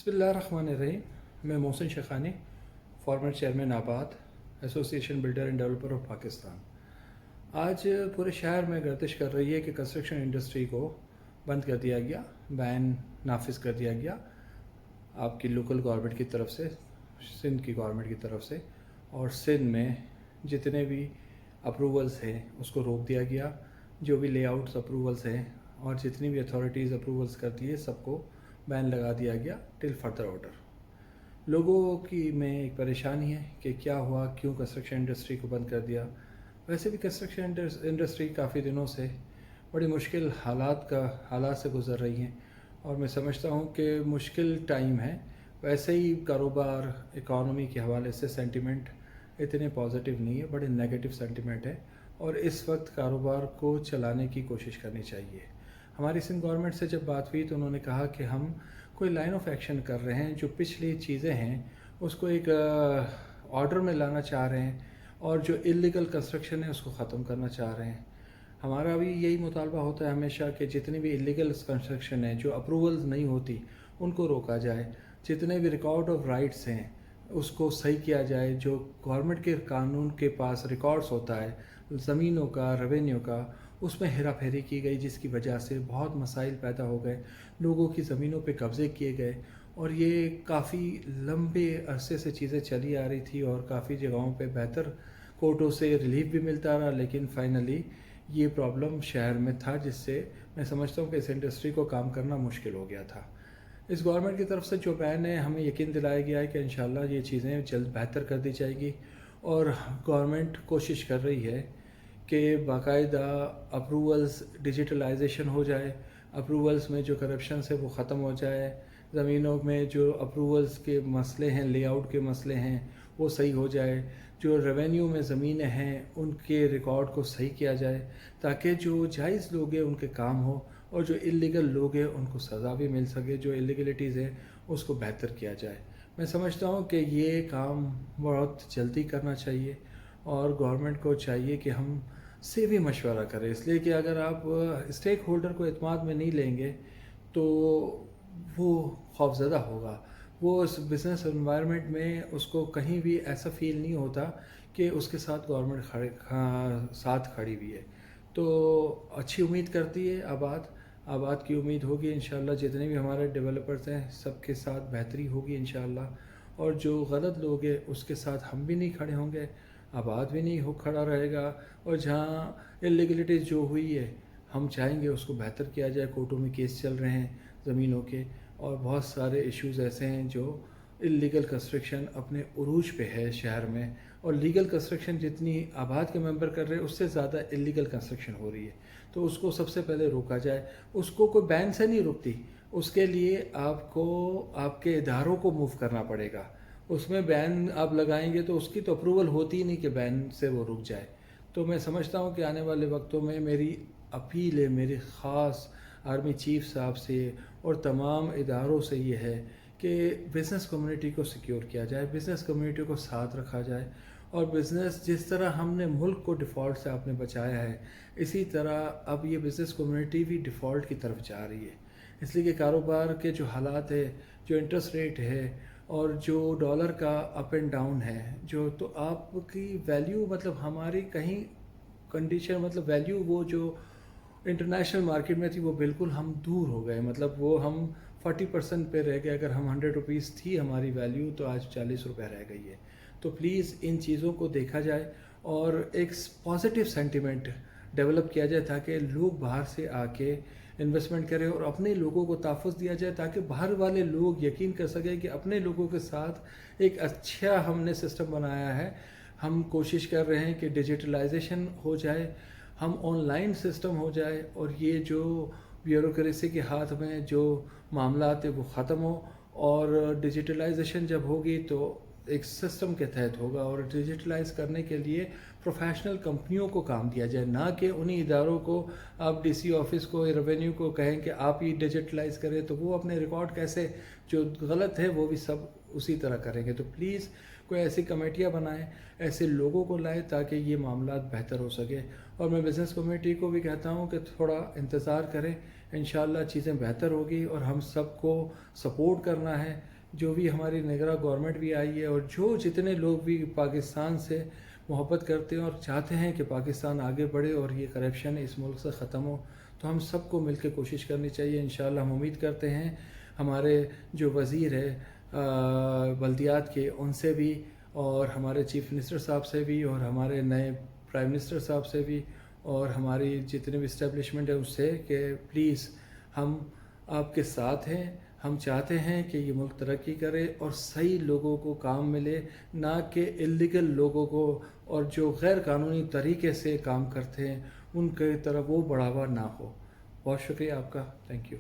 बिस्मिल्लाहिर्रहमानिर्रहीम। मैं Mohsin Shekhani, former chairman आबाद association builder end developer of Pakistan. आज पूरे शहर में गर्दिश कर रही है कि कंस्ट्रक्शन इंडस्ट्री को बंद कर दिया गया, बैन नाफिज कर दिया गया आपकी लोकल गवर्नमेंट की तरफ से, सिंध की गवर्नमेंट की तरफ से। और सिंध में जितने भी अप्रूवल्स हैं उसको रोक दिया गया। जो भी लेआउट्स अप्रूवल्स हैं और जितनी भी अथॉरिटीज़ अप्रूवल्स करती है सबको बैन लगा दिया गया टिल फर्दर ऑर्डर। लोगों की में एक परेशानी है कि क्या हुआ, क्यों कंस्ट्रक्शन इंडस्ट्री को बंद कर दिया। वैसे भी कंस्ट्रक्शन इंडस्ट्री काफ़ी दिनों से बड़ी मुश्किल हालात से गुज़र रही हैं और मैं समझता हूँ कि मुश्किल टाइम है। वैसे ही कारोबार इकॉनमी के हवाले से सेंटिमेंट इतने पॉजिटिव नहीं है, बड़े नेगेटिव सेंटिमेंट है और इस वक्त कारोबार को चलाने की कोशिश करनी चाहिए। हमारी सिंध गवर्नमेंट से जब बात हुई तो उन्होंने कहा कि हम कोई लाइन ऑफ एक्शन कर रहे हैं, जो पिछली चीज़ें हैं उसको एक ऑर्डर में लाना चाह रहे हैं और जो इलीगल कंस्ट्रक्शन है उसको ख़त्म करना चाह रहे हैं। हमारा भी यही मुतालबा होता है हमेशा कि जितनी भी इलीगल कंस्ट्रक्शन है, जो अप्रूवल्स नहीं होती, उनको रोका जाए। जितने भी रिकॉर्ड ऑफ राइट्स हैं उसको सही किया जाए। जो गवर्नमेंट के कानून के पास रिकॉर्ड्स होता है ज़मीनों का, रेवेन्यू का, उसमें हेरा फेरी की गई, जिसकी वजह से बहुत मसाइल पैदा हो गए, लोगों की ज़मीनों पे कब्ज़े किए गए और ये काफ़ी लंबे अरसे से चीज़ें चली आ रही थी और काफ़ी जगहों पे बेहतर कोर्टों से रिलीफ भी मिलता रहा, लेकिन फाइनली ये प्रॉब्लम शहर में था, जिससे मैं समझता हूँ कि इस इंडस्ट्री को काम करना मुश्किल हो गया था। इस गवर्नमेंट की तरफ से जो बैन है, हमें यकीन दिलाया गया है कि इंशाल्लाह ये चीज़ें जल्द बेहतर कर दी जाएगी और गवर्नमेंट कोशिश कर रही है कि बाकायदा अप्रूवल्स डिजिटलाइजेशन हो जाए, अप्रूवल्स में जो करप्शन है वो ख़त्म हो जाए, ज़मीनों में जो अप्रूवल्स के मसले हैं, लेआउट के मसले हैं वो सही हो जाए, जो रेवेन्यू में ज़मीनें हैं उनके रिकॉर्ड को सही किया जाए ताकि जो जायज़ लोग हैं उनके काम हो और जो इलीगल लोग हैं उनको सज़ा भी मिल सके, जो इलीगलिटीज़ हैं उसको बेहतर किया जाए। मैं समझता हूँ कि ये काम बहुत जल्दी करना चाहिए और गवर्नमेंट को चाहिए कि हम से भी मशवरा करें, इसलिए कि अगर आप स्टेक होल्डर को एतमाद में नहीं लेंगे तो वो खौफज़दा होगा। वो उस बिज़नेस एनवायरनमेंट में उसको कहीं भी ऐसा फ़ील नहीं होता कि उसके साथ गवर्नमेंट साथ खड़ी हुई है। तो अच्छी उम्मीद करती है आबाद की उम्मीद होगी इंशाल्लाह। जितने भी हमारे डेवलपर्स हैं सबके साथ बेहतरी होगी इंशाल्लाह और जो गलत लोग हैं उसके साथ हम भी नहीं खड़े होंगे, आबाद भी नहीं हो खड़ा रहेगा। और जहाँ इलीगलिटीज़ जो हुई है हम चाहेंगे उसको बेहतर किया जाए। कोर्टों में केस चल रहे हैं ज़मीनों के और बहुत सारे इश्यूज़ ऐसे हैं जो इलीगल कंस्ट्रक्शन अपने उरूज पे है शहर में, और लीगल कंस्ट्रक्शन जितनी आबाद के मेंबर कर रहे हैं उससे ज़्यादा इलीगल कंस्ट्रक्शन हो रही है। तो उसको सबसे पहले रोका जाए। उसको कोई बैन से नहीं रुकती, उसके लिए आपको आपके इदारों को मूव करना पड़ेगा। उसमें बैन आप लगाएंगे तो उसकी तो अप्रूवल होती ही नहीं कि बैन से वो रुक जाए। तो मैं समझता हूँ कि आने वाले वक्तों में मेरी अपील है, मेरी ख़ास आर्मी चीफ साहब से और तमाम इदारों से ये है कि बिज़नेस कम्युनिटी को सिक्योर किया जाए, बिज़नेस कम्युनिटी को साथ रखा जाए और बिज़नेस जिस तरह हमने मुल्क को डिफ़ॉल्ट से आपने बचाया है, इसी तरह अब ये बिज़नेस कम्युनिटी भी डिफ़ॉल्ट की तरफ जा रही है। इसलिए कि कारोबार के जो हालात है, जो इंटरेस्ट रेट है और जो डॉलर का अप एंड डाउन है, जो तो आपकी वैल्यू मतलब हमारी कहीं कंडीशन मतलब वैल्यू वो जो इंटरनेशनल मार्केट में थी वो बिल्कुल हम दूर हो गए। मतलब वो हम 40% पे रह गए। अगर हम 100 रुपीज़ थी हमारी वैल्यू तो आज 40 रुपये रह गई है। तो प्लीज़ इन चीज़ों को देखा जाए और एक पॉजिटिव सेंटिमेंट डेवलप किया जाए ताकि लोग बाहर से आके इन्वेस्टमेंट करें और अपने लोगों को तहफ़्फ़ुज़ दिया जाए ताकि बाहर वाले लोग यकीन कर सकें कि अपने लोगों के साथ एक अच्छा हमने सिस्टम बनाया है। हम कोशिश कर रहे हैं कि डिजिटलाइजेशन हो जाए, हम ऑनलाइन सिस्टम हो जाए और ये जो ब्यूरोक्रेसी के हाथ में जो मामलात है वो ख़त्म हो। और डिजिटलाइजेशन जब होगी तो एक सिस्टम के तहत होगा और डिजिटलाइज करने के लिए प्रोफेशनल कंपनियों को काम दिया जाए, ना कि उन्हीं इदारों को आप डीसी ऑफिस को, रेवेन्यू को कहें कि आप ही डिजिटलाइज करें, तो वो अपने रिकॉर्ड कैसे जो गलत है वो भी सब उसी तरह करेंगे। तो प्लीज़ कोई ऐसी कमेटियाँ बनाएं, ऐसे लोगों को लाएं ताकि ये मामला बेहतर हो सके। और मैं बिज़नेस कमेटी को भी कहता हूँ कि थोड़ा इंतज़ार करें, इंशाल्लाह चीज़ें बेहतर होगी और हम सबको सपोर्ट करना है। जो भी हमारी निगरां गवर्नमेंट भी आई है और जो जितने लोग भी पाकिस्तान से मोहब्बत करते हैं और चाहते हैं कि पाकिस्तान आगे बढ़े और ये करप्शन इस मुल्क से ख़त्म हो, तो हम सबको मिलकर कोशिश करनी चाहिए। इंशाल्लाह हम उम्मीद करते हैं हमारे जो वज़ीर है बल्दियात के, उनसे भी और हमारे चीफ मिनिस्टर साहब से भी और हमारे नए प्राइम मिनिस्टर साहब से भी और हमारी जितने भी इस्टेब्लिशमेंट है उससे कि प्लीज़ हम आपके साथ हैं। हम चाहते हैं कि ये मुल्क तरक्की करे और सही लोगों को काम मिले, ना कि इल्लीगल लोगों को और जो गैर कानूनी तरीके से काम करते हैं उनके तरफ वो बढ़ावा ना हो। बहुत शुक्रिया आपका, थैंक यू।